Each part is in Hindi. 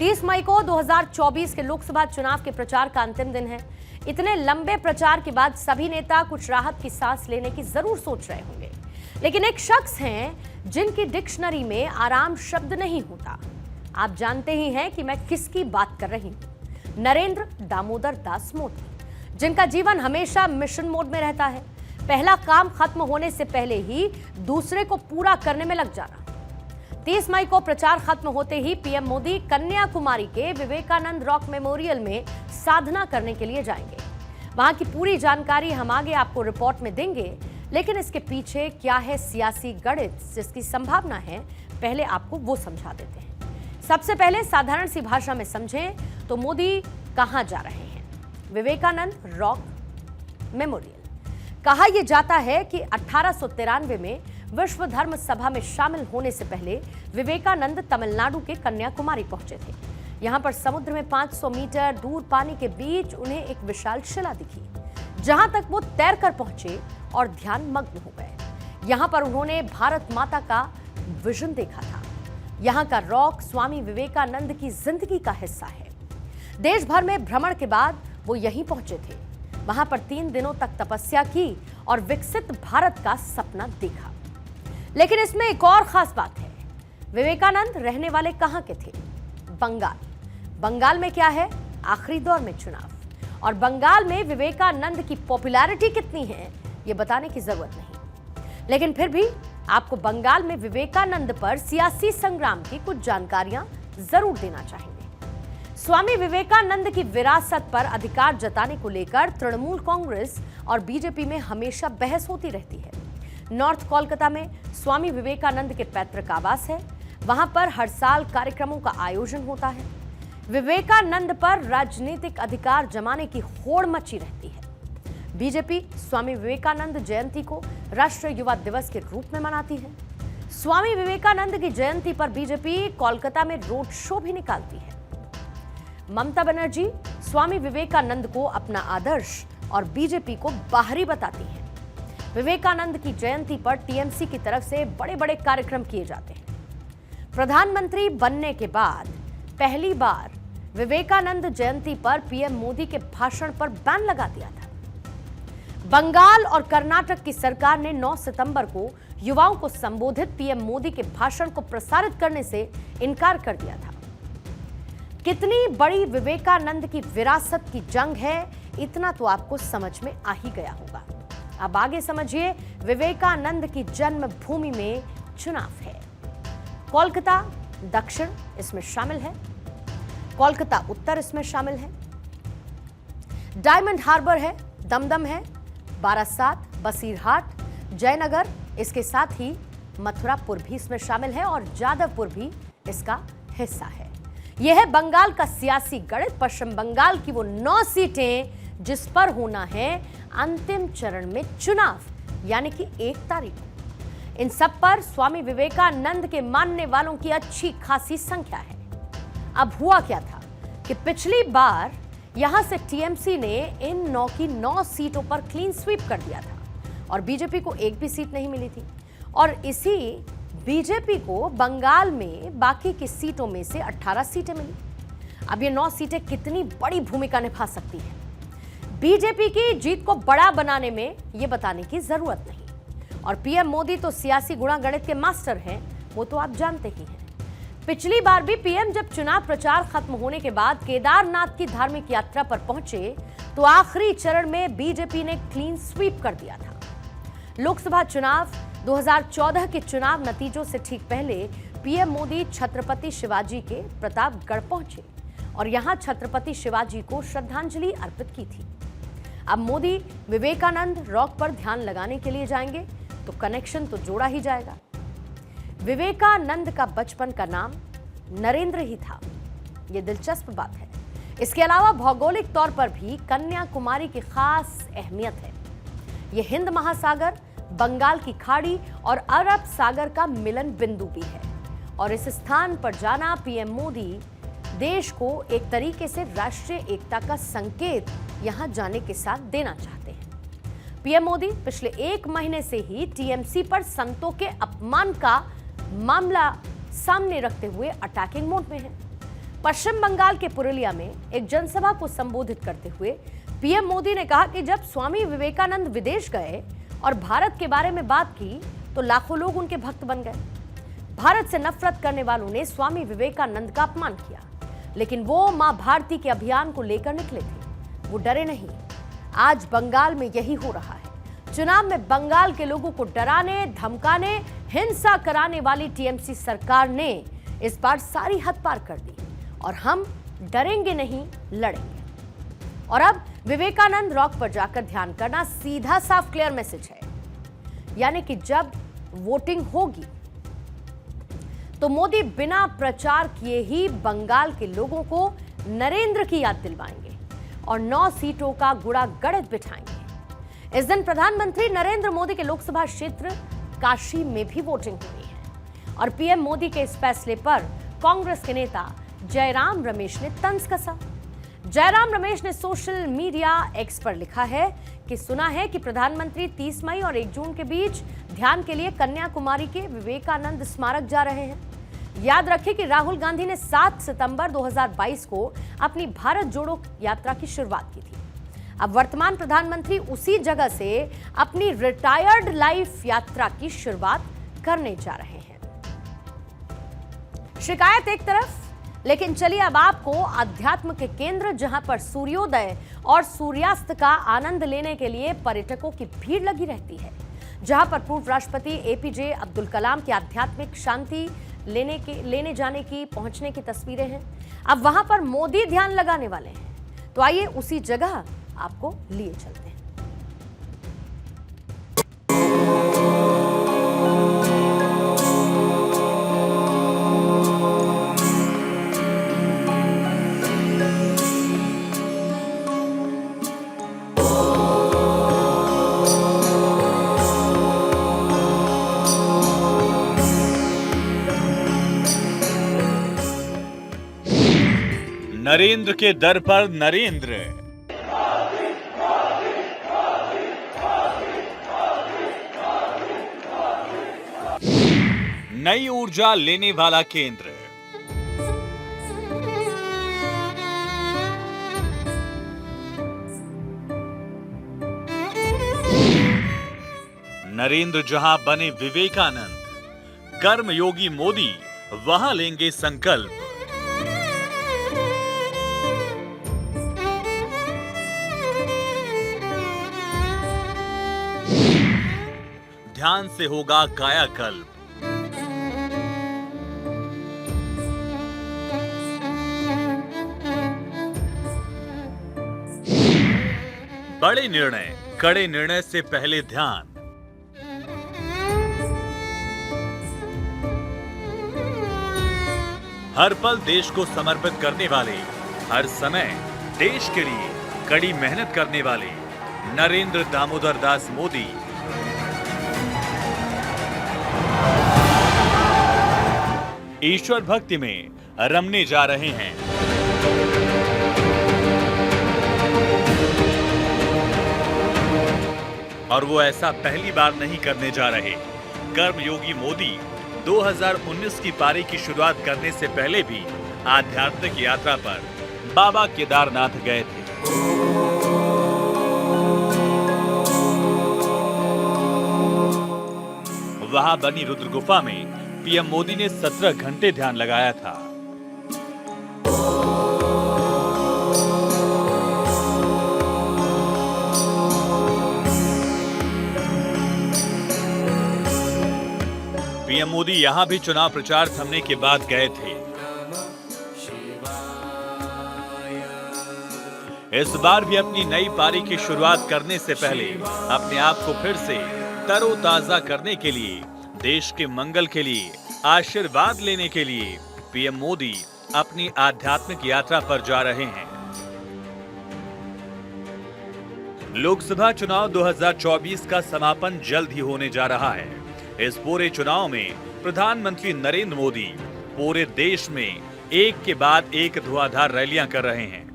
30 मई को 2024 के लोकसभा चुनाव के प्रचार का अंतिम दिन है। इतने लंबे प्रचार के बाद सभी नेता कुछ राहत की सांस लेने की जरूर सोच रहे होंगे, लेकिन एक शख्स हैं जिनकी डिक्शनरी में आराम शब्द नहीं होता। आप जानते ही हैं कि मैं किसकी बात कर रही हूं। नरेंद्र दामोदर दास मोदी, जिनका जीवन हमेशा मिशन मोड में रहता है। पहला काम खत्म होने से पहले ही दूसरे को पूरा करने में लग जाना। 30 मई को प्रचार खत्म होते ही पीएम मोदी कन्याकुमारी के विवेकानंद रॉक मेमोरियल में साधना करने के लिए जाएंगे। वहां की पूरी जानकारी हम आगे आपको रिपोर्ट में देंगे, लेकिन इसके पीछे क्या है सियासी गणित जिसकी संभावना है, पहले आपको वो समझा देते हैं। सबसे पहले साधारण सी भाषा में समझें तो मोदी कहां जा रहे हैं। Vivekananda rock memorial. कहा यह जाता है कि 1893 में विश्व धर्म सभा में शामिल होने से पहले विवेकानंद तमिलनाडु के कन्याकुमारी पहुंचे थे। यहां पर समुद्र में 500 मीटर दूर पानी के बीच उन्हें एक विशाल शिला दिखी, जहां तक वो तैरकर पहुंचे और ध्यान मग्न हो गए। यहां पर उन्होंने भारत माता का विजन देखा था। यहां का रॉक स्वामी विवेकानंद की जिंदगी का हिस्सा है। देश भर में भ्रमण के बाद वो यहीं पहुंचे थे। वहां पर 3 दिनों तक तपस्या की और विकसित भारत का सपना देखा। लेकिन इसमें एक और खास बात है। विवेकानंद रहने वाले कहां के थे? बंगाल। बंगाल में क्या है? आखिरी दौर में चुनाव। और बंगाल में विवेकानंद की पॉपुलैरिटी कितनी है यह बताने की जरूरत नहीं, लेकिन फिर भी आपको बंगाल में विवेकानंद पर सियासी संग्राम की कुछ जानकारियां जरूर देना चाहेंगे। स्वामी विवेकानंद की विरासत पर अधिकार जताने को लेकर तृणमूल कांग्रेस और बीजेपी में हमेशा बहस होती रहती है। नॉर्थ कोलकाता में स्वामी विवेकानंद के पैतृक आवास है। वहां पर हर साल कार्यक्रमों का आयोजन होता है। विवेकानंद पर राजनीतिक अधिकार जमाने की होड़ मची रहती है। बीजेपी स्वामी विवेकानंद जयंती को राष्ट्रीय युवा दिवस के रूप में मनाती है। स्वामी विवेकानंद की जयंती पर बीजेपी कोलकाता में रोड शो भी निकालती है। ममता बनर्जी स्वामी विवेकानंद को अपना आदर्श और बीजेपी को बाहरी बताती हैं। विवेकानंद की जयंती पर टीएमसी की तरफ से बड़े बड़े कार्यक्रम किए जाते हैं। प्रधानमंत्री बनने के बाद पहली बार विवेकानंद जयंती पर पीएम मोदी के भाषण पर बैन लगा दिया था। बंगाल और कर्नाटक की सरकार ने 9 सितंबर को युवाओं को संबोधित पीएम मोदी के भाषण को प्रसारित करने से इनकार कर दिया था। कितनी बड़ी विवेकानंद की विरासत की जंग है, इतना तो आपको समझ में आ ही गया होगा। अब आगे समझिए, विवेकानंद की जन्मभूमि में चुनाव है। कोलकाता दक्षिण इसमें शामिल है, कोलकाता उत्तर इसमें शामिल है, डायमंड हार्बर है, दमदम है, बारासात, बसीरहाट, जयनगर, इसके साथ ही मथुरापुर भी इसमें शामिल है और जादवपुर भी इसका हिस्सा है। यह है बंगाल का सियासी गणित। पश्चिम बंगाल की वो 9 सीटें जिस पर होना है अंतिम चरण में चुनाव, यानी कि 1 तारीख को। इन सब पर स्वामी विवेकानंद के मानने वालों की अच्छी खासी संख्या है। अब हुआ क्या था कि पिछली बार यहां से टीएमसी ने इन 9 की 9 सीटों पर क्लीन स्वीप कर दिया था और बीजेपी को एक भी सीट नहीं मिली थी। और इसी बीजेपी को बंगाल में बाकी की सीटों में से 18 सीटें मिली। अब ये 9 सीटें कितनी बड़ी भूमिका निभा सकती हैं बीजेपी की जीत को बड़ा बनाने में, ये बताने की जरूरत नहीं। और पीएम मोदी तो सियासी गुणागणित के मास्टर हैं, वो तो आप जानते ही हैं। पिछली बार भी पीएम जब चुनाव प्रचार खत्म होने के बाद केदारनाथ की धार्मिक यात्रा पर पहुंचे तो आखिरी चरण में बीजेपी ने क्लीन स्वीप कर दिया था। लोकसभा चुनाव 2014 के चुनाव नतीजों से ठीक पहले पीएम मोदी छत्रपति शिवाजी के प्रतापगढ़ पहुंचे और यहां छत्रपति शिवाजी को श्रद्धांजलि अर्पित की थी। अब मोदी विवेकानंद रॉक पर ध्यान लगाने के लिए जाएंगे तो कनेक्शन तो जोड़ा ही जाएगा। विवेकानंद का बचपन का नाम नरेंद्र ही था, यह दिलचस्प बात है। इसके अलावा भौगोलिक तौर पर भी कन्याकुमारी की खास अहमियत है। यह हिंद महासागर, बंगाल की खाड़ी और अरब सागर का मिलन बिंदु भी है। और इस स्थान पर जाना पीएम मोदी देश को एक तरीके से राष्ट्रीय एकता का संकेत यहां जाने के साथ देना चाहते हैं। पीएम मोदी पिछले 1 महीने से ही टीएमसी पर संतों के अपमान का मामला सामने रखते हुए अटैकिंग मोड में हैं। पश्चिम बंगाल के पुरुलिया में एक जनसभा को संबोधित करते हुए पीएम मोदी ने कहा कि जब स्वामी विवेकानंद विदेश गए और भारत के बारे में बात की तो लाखों लोग उनके भक्त बन गए। भारत से नफरत करने वालों ने स्वामी विवेकानंद का अपमान किया, लेकिन वो मां भारती के अभियान को लेकर निकले थे। वो डरे नहीं। आज बंगाल में यही हो रहा है। चुनाव में बंगाल के लोगों को डराने, धमकाने, हिंसा कराने वाली टीएमसी सरकार ने इस बार सारी हद पार कर दी और हम डरेंगे नहीं, लड़ेंगे। और अब विवेकानंद रॉक पर जाकर ध्यान करना सीधा साफ क्लियर मैसेज है, यानी कि जब वोटिंग होगी तो मोदी बिना प्रचार किए ही बंगाल के लोगों को नरेंद्र की याद दिलवाएंगे और 9 सीटों का गुड़ा गणित बिठाएंगे। इस दिन प्रधानमंत्री नरेंद्र मोदी के लोकसभा क्षेत्र काशी में भी वोटिंग हुई है और पीएम मोदी के इस फैसले पर कांग्रेस के नेता जयराम रमेश ने तंज कसा। जयराम रमेश ने सोशल मीडिया एक्स पर लिखा है कि सुना है कि प्रधानमंत्री 30 मई और 1 जून के बीच ध्यान के लिए कन्याकुमारी के विवेकानंद स्मारक जा रहे हैं। याद रखें कि राहुल गांधी ने 7 सितंबर 2022 को अपनी भारत जोड़ो यात्रा की शुरुआत की थी। अब वर्तमान प्रधानमंत्री उसी जगह से अपनी रिटायर्ड लाइफ यात्रा की शुरुआत करने जा रहे हैं। शिकायत एक तरफ, लेकिन चलिए अब आपको अध्यात्म के केंद्र, जहां पर सूर्योदय और सूर्यास्त का आनंद लेने के लिए पर्यटकों की भीड़ लगी रहती है, जहां पर पूर्व राष्ट्रपति एपीजे अब्दुल कलाम की आध्यात्मिक शांति लेने जाने की, पहुंचने की तस्वीरें हैं। अब वहां पर मोदी ध्यान लगाने वाले हैं, तो आइए उसी जगह आपको लिए चलते हैं। नरेंद्र के दर पर नरेंद्र। नई ऊर्जा लेने वाला केंद्र। नरेंद्र जहां बने विवेकानंद, कर्मयोगी मोदी वहां लेंगे संकल्प। ध्यान से होगा कायाकल्प। बड़े निर्णय, कड़े निर्णय से पहले ध्यान। हर पल देश को समर्पित करने वाले, हर समय देश के लिए कड़ी मेहनत करने वाले नरेंद्र दामोदर दास मोदी ईश्वर भक्ति में रमने जा रहे हैं। और वो ऐसा पहली बार नहीं करने जा रहे। कर्मयोगी मोदी 2019 की पारी की शुरुआत करने से पहले भी आध्यात्मिक यात्रा पर बाबा केदारनाथ गए थे। वहां बनी रुद्र गुफा में पीएम मोदी ने 17 घंटे ध्यान लगाया था। पीएम मोदी यहां भी चुनाव प्रचार थमने के बाद गए थे। इस बार भी अपनी नई पारी की शुरुआत करने से पहले अपने आप को फिर से तरोताजा करने के लिए, देश के मंगल के लिए, आशीर्वाद लेने के लिए पीएम मोदी अपनी आध्यात्मिक यात्रा पर जा रहे हैं। लोकसभा चुनाव 2024 का समापन जल्द ही होने जा रहा है। इस पूरे चुनाव में प्रधानमंत्री नरेंद्र मोदी पूरे देश में एक के बाद एक धुआंधार रैलियां कर रहे हैं।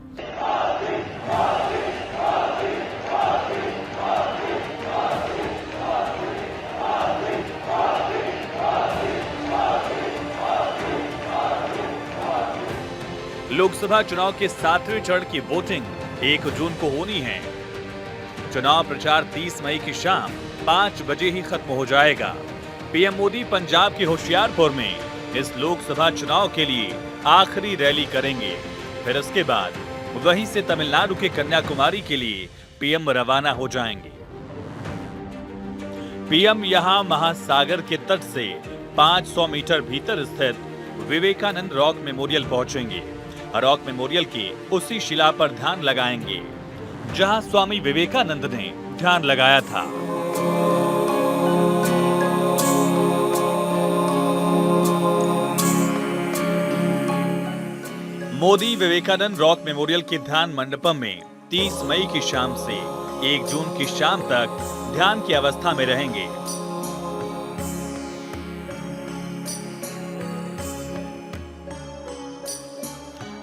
लोकसभा चुनाव के 7वें चरण की वोटिंग 1 जून को होनी है। चुनाव प्रचार 30 मई की शाम 5 बजे ही खत्म हो जाएगा। पीएम मोदी पंजाब के होशियारपुर में इस लोकसभा चुनाव के लिए आखिरी रैली करेंगे। फिर उसके बाद वहीं से तमिलनाडु के कन्याकुमारी के लिए पीएम रवाना हो जाएंगे। पीएम यहां महासागर के तट से 500 मीटर भीतर स्थित विवेकानंद रॉक मेमोरियल पहुंचेंगे। रॉक मेमोरियल के उसी शिला पर ध्यान लगाएंगे जहां स्वामी विवेकानंद ने ध्यान लगाया था। मोदी विवेकानंद रॉक मेमोरियल के ध्यान मंडपम में 30 मई की शाम से 1 जून की शाम तक ध्यान की अवस्था में रहेंगे।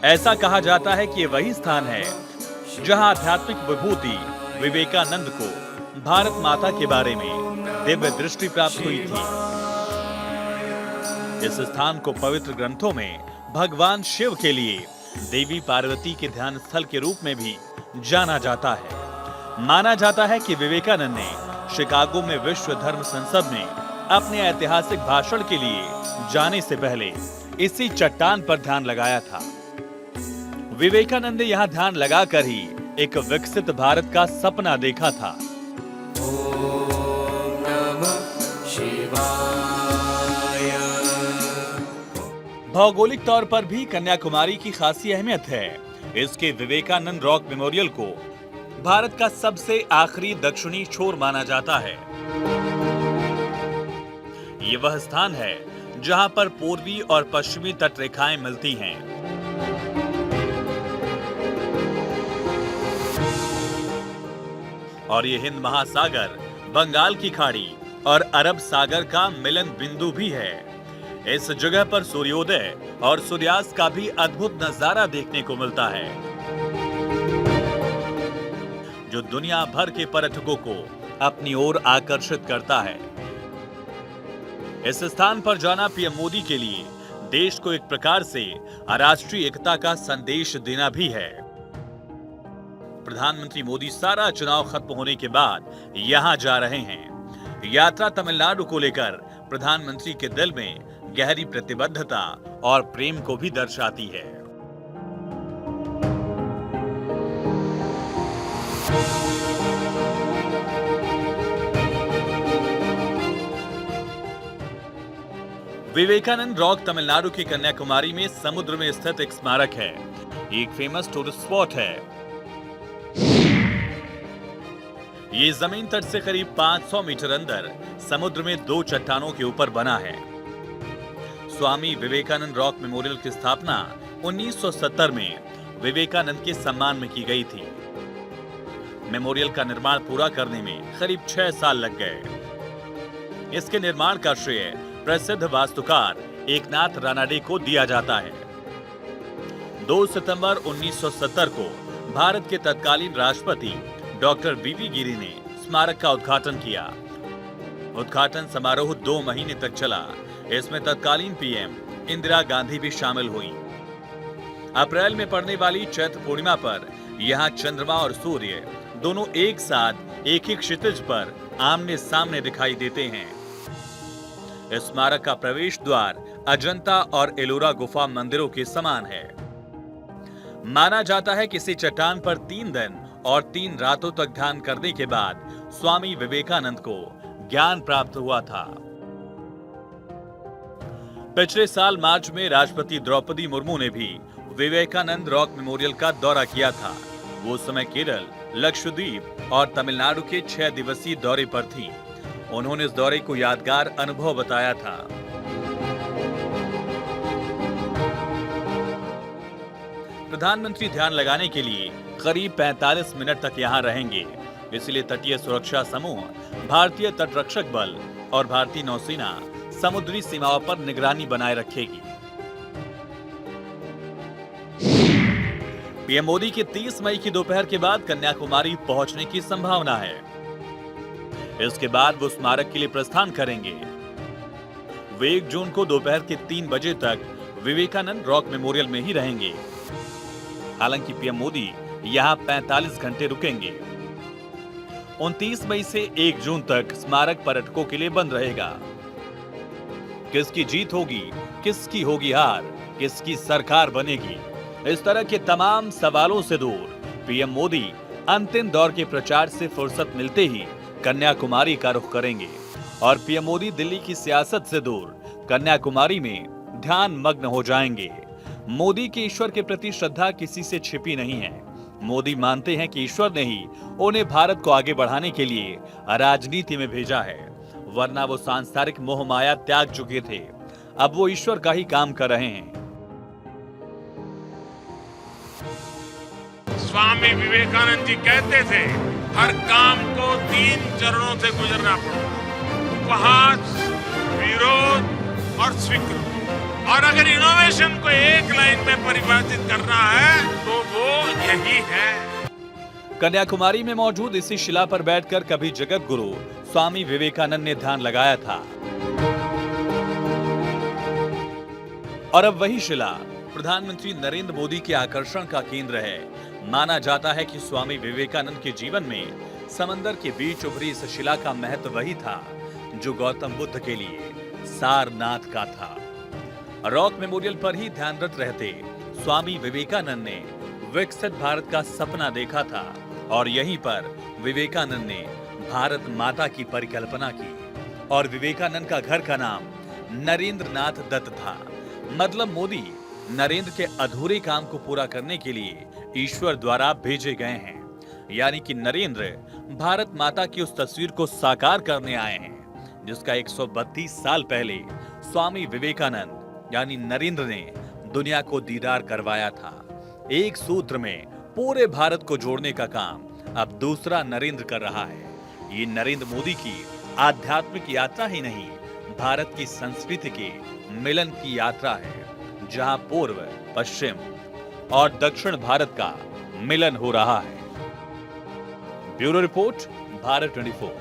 ऐसा कहा जाता है कि ये वही स्थान है जहां आध्यात्मिक विभूति विवेकानंद को भारत माता के बारे में दिव्य दृष्टि प्राप्त हुई थी। इस स्थान को पवित्र ग्रंथों में भगवान शिव के लिए देवी पार्वती के ध्यान स्थल के रूप में भी जाना जाता है। माना जाता है कि विवेकानंद ने शिकागो में विश्व धर्म संसद में अपने ऐतिहासिक भाषण के लिए जाने से पहले इसी चट्टान पर ध्यान लगाया था। विवेकानंद ने यहाँ ध्यान लगाकर ही एक विकसित भारत का सपना देखा था। ओम नमः शिवाय। भौगोलिक तौर पर भी कन्याकुमारी की खासी अहमियत है। इसके विवेकानंद रॉक मेमोरियल को भारत का सबसे आखिरी दक्षिणी छोर माना जाता है। ये वह स्थान है जहां पर पूर्वी और पश्चिमी तट रेखाएं मिलती हैं। और ये हिंद महासागर, बंगाल की खाड़ी और अरब सागर का मिलन बिंदु भी है। इस जगह पर सूर्योदय और सूर्यास्त का भी अद्भुत नजारा देखने को मिलता है, जो दुनिया भर के पर्यटकों को अपनी ओर आकर्षित करता है। इस स्थान पर जाना पीएम मोदी के लिए देश को एक प्रकार से राष्ट्रीय एकता का संदेश देना भी है। प्रधानमंत्री मोदी सारा चुनाव खत्म होने के बाद यहां जा रहे हैं। यात्रा तमिलनाडु को लेकर प्रधानमंत्री के दिल में गहरी प्रतिबद्धता और प्रेम को भी दर्शाती है। विवेकानंद रॉक तमिलनाडु की कन्याकुमारी में समुद्र में स्थित एक स्मारक है। एक फेमस टूरिस्ट स्पॉट है। ये जमीन तट से करीब 500 मीटर अंदर समुद्र में 2 चट्टानों के ऊपर बना है। स्वामी विवेकानंद रॉक मेमोरियल की स्थापना 1970 में विवेकानंद के सम्मान में की गई थी। मेमोरियल का निर्माण पूरा करने में करीब 6 साल लग गए। इसके निर्माण का श्रेय प्रसिद्ध वास्तुकार एकनाथ रानाडे को दिया जाता है। 2 सितंबर 1970 को भारत के तत्कालीन राष्ट्रपति डॉक्टर वी.वी. गिरी ने स्मारक का उद्घाटन किया। उद्घाटन समारोह 2 महीने तक चला। इसमें तत्कालीन पीएम इंदिरा गांधी भी शामिल हुई। अप्रैल में पड़ने वाली चैत्र पूर्णिमा पर यहां चंद्रमा और सूर्य दोनों एक साथ एक ही क्षितिज पर आमने सामने दिखाई देते हैं। इस स्मारक का प्रवेश द्वार अजंता और एलोरा गुफा मंदिरों के समान है। माना जाता है कि इसी चट्टान पर 3 दिन और 3 रातों तक ध्यान करने के बाद स्वामी विवेकानंद को ज्ञान प्राप्त हुआ था। पिछले साल मार्च में राष्ट्रपति द्रौपदी मुर्मू ने भी विवेकानंद रॉक मेमोरियल का दौरा किया था। वो समय केरल, लक्षद्वीप और तमिलनाडु के 6 दिवसीय दौरे पर थी। उन्होंने इस दौरे को यादगार अनुभव बताया था। प्रधानमंत्री ध्यान लगाने के लिए करीब 45 मिनट तक यहां रहेंगे। इसलिए तटीय सुरक्षा समूह, भारतीय तटरक्षक बल और भारतीय नौसेना समुद्री सीमाओं पर निगरानी बनाए रखेगी। पीएम मोदी के 30 मई की दोपहर के बाद कन्याकुमारी पहुंचने की संभावना है। इसके बाद वो स्मारक के लिए प्रस्थान करेंगे। वे 1 जून को दोपहर के 3 बजे तक विवेकानंद रॉक मेमोरियल में ही रहेंगे। हालांकि पीएम मोदी यहां 45 घंटे रुकेंगे। 29 मई से 1 जून तक स्मारक पर्यटकों के लिए बंद रहेगा। किसकी जीत होगी, किसकी होगी हार, किसकी सरकार बनेगी, इस तरह के तमाम सवालों से दूर पीएम मोदी अंतिम दौर के प्रचार से फुर्सत मिलते ही कन्याकुमारी का रुख करेंगे और पीएम मोदी दिल्ली की सियासत से दूर कन्याकुमारी में ध्यान मग्न हो जाएंगे। मोदी की ईश्वर के प्रति श्रद्धा किसी से छिपी नहीं है। मोदी मानते हैं कि ईश्वर ने ही उन्हें भारत को आगे बढ़ाने के लिए राजनीति में भेजा है, वरना वो सांसारिक मोह माया त्याग चुके थे। अब वो ईश्वर का ही काम कर रहे हैं। स्वामी विवेकानंद जी कहते थे, हर काम को 3 चरणों से गुजरना पड़ता, उपहास, विरोध और स्वीकृति। और अगर इनोवेशन को एक लाइन में परिभाषित करना है तो वो यही है। कन्याकुमारी में मौजूद इसी शिला पर बैठकर कभी जगत गुरु स्वामी विवेकानंद ने ध्यान लगाया था और अब वही शिला प्रधानमंत्री नरेंद्र मोदी के आकर्षण का केंद्र है। माना जाता है कि स्वामी विवेकानंद के जीवन में समंदर के बीच उभरी इस शिला का महत्व वही था जो गौतम बुद्ध के लिए सारनाथ का था। रॉक मेमोरियल पर ही ध्यानरत रहते स्वामी विवेकानंद ने विकसित भारत का सपना देखा था और यहीं पर विवेकानंद ने भारत माता की परिकल्पना की और विवेकानंद का घर का नाम नरेंद्र नाथ दत्त था। मतलब मोदी नरेंद्र के अधूरे काम को पूरा करने के लिए ईश्वर द्वारा भेजे गए हैं, यानी कि नरेंद्र भारत माता की उस तस्वीर को साकार करने आए हैं जिसका 132 साल पहले स्वामी विवेकानंद यानी नरेंद्र ने दुनिया को दीदार करवाया था। एक सूत्र में पूरे भारत को जोड़ने का काम अब दूसरा नरेंद्र कर रहा है। ये नरेंद्र मोदी की आध्यात्मिक यात्रा ही नहीं, भारत की संस्कृति के मिलन की यात्रा है, जहां पूर्व, पश्चिम और दक्षिण भारत का मिलन हो रहा है। Bureau report, Bharat 24।